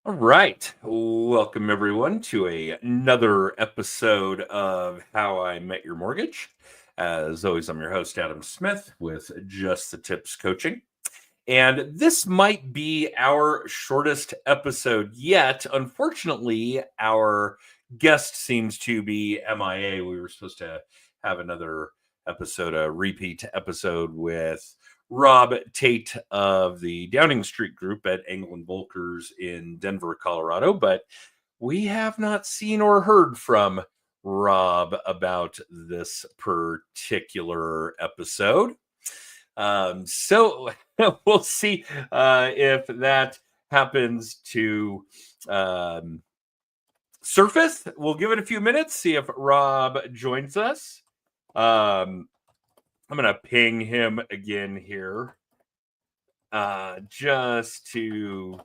All right. Welcome, everyone, to another episode of How I Met Your Mortgage. As always, I'm your host, Adam Smith, with Just the Tips Coaching. And this might be our shortest episode yet. Unfortunately, our guest seems to be MIA. We were supposed to have another episode, a repeat episode with Rob Tait of the Downing Street Group at England Volkers in Denver, Colorado. But we have not seen or heard from Rob about this particular episode. So we'll see if that happens to surface. We'll give it a few minutes, see if Rob joins us. I'm going to ping him again here just to,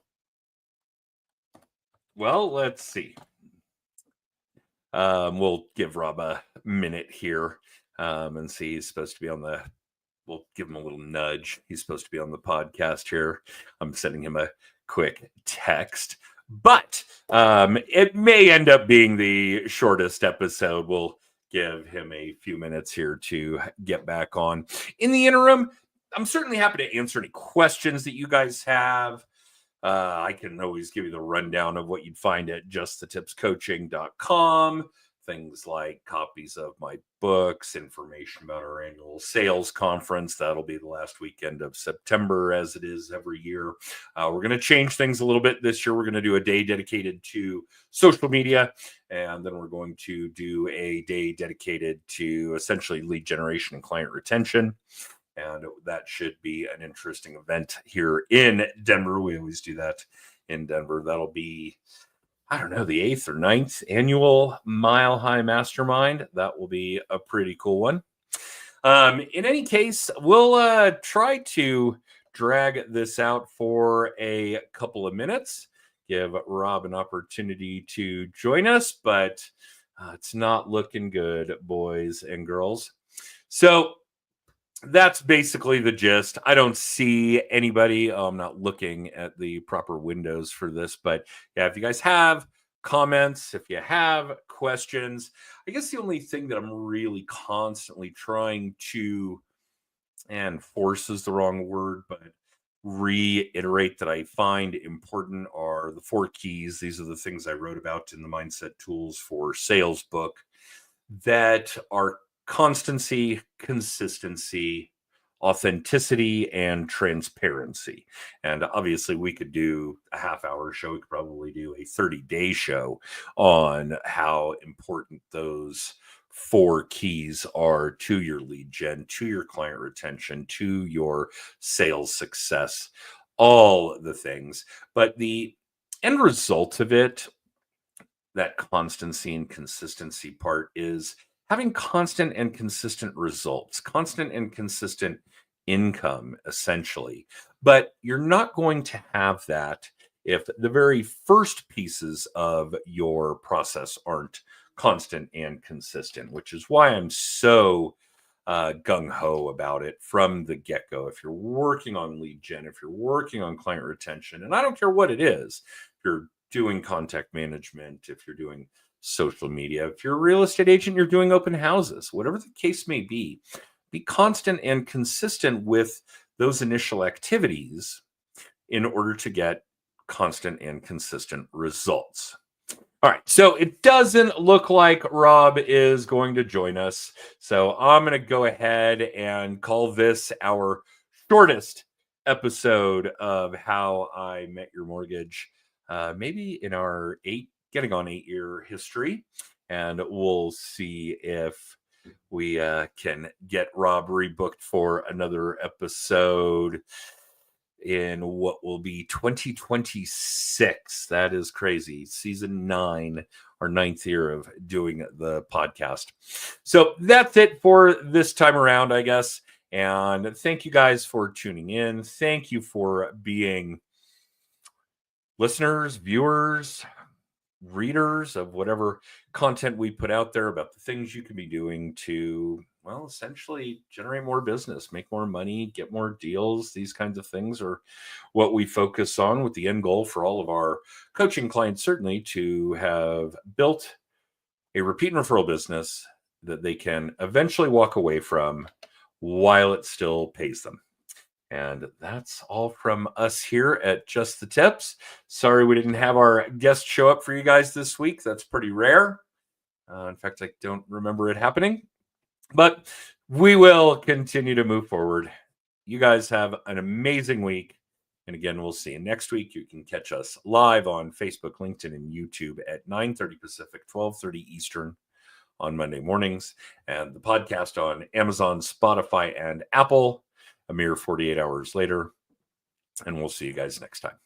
well, let's see. We'll give Rob a minute here and see. He's supposed to be on the, we'll give him a little nudge. He's supposed to be on the podcast here. I'm sending him a quick text, but it may end up being the shortest episode. We'll give him a few minutes here to get back on. In the interim, I'm certainly happy to answer any questions that you guys have. I can always give you the rundown of what you'd find at justthetipscoaching.com. Things like copies of my books, information about our annual sales conference. That'll be the last weekend of September, as it is every year. We're going to change things a little bit this year. We're going to do a day dedicated to social media, and then we're going to do a day dedicated to essentially lead generation and client retention. And that should be an interesting event here in Denver. We always do that in Denver. That'll be, I don't know, the 8th or 9th annual Mile High Mastermind. That will be a pretty cool one. In any case, we'll try to drag this out for a couple of minutes, give Rob an opportunity to join us, but it's not looking good, boys and girls. So that's basically the gist. I don't see anybody. I'm not looking at the proper windows for this, but yeah, if you guys have comments, if you have questions, I guess the only thing that I'm really constantly trying to, and force is the wrong word, but reiterate that I find important are the 4 keys. These are the things I wrote about in the Mindset Tools for Sales book that are constancy, consistency, authenticity, and transparency. And obviously, we could do a half-hour show. We could probably do a 30-day show on how important those 4 keys are to your lead gen, to your client retention, to your sales success, all the things. But the end result of it, that constancy and consistency part, is having constant and consistent results, constant and consistent income, essentially. But you're not going to have that if the very first pieces of your process aren't constant and consistent, which is why I'm so gung-ho about it from the get-go. If you're working on lead gen, if you're working on client retention, and I don't care what it is, if you're doing contact management, if you're doing social media, if you're a real estate agent, you're doing open houses, whatever the case may be constant and consistent with those initial activities in order to get constant and consistent results. All right, so it doesn't look like Rob is going to join us. So I'm going to go ahead and call this our shortest episode of How I Met Your Mortgage, maybe in our getting on 8-year history. And we'll see if we can get Rob rebooked for another episode in what will be 2026. That is crazy. Season 9, our 9th year of doing the podcast. So that's it for this time around, I guess. And thank you guys for tuning in. Thank you for being listeners, viewers, readers of whatever content we put out there about the things you can be doing to well, essentially generate more business, make more money, get more deals. These kinds of things are what we focus on, with the end goal for all of our coaching clients, certainly, to have built a repeat and referral business that they can eventually walk away from while it still pays them. And that's all from us here at Just the Tips. Sorry we didn't have our guest show up for you guys this week. That's pretty rare. In fact, I don't remember it happening, but we will continue to move forward. You guys have an amazing week. And again, we'll see you next week. You can catch us live on Facebook, LinkedIn, and YouTube at 9:30 Pacific, 12:30 Eastern on Monday mornings, and the podcast on Amazon, Spotify, and Apple a mere 48 hours later. And we'll see you guys next time.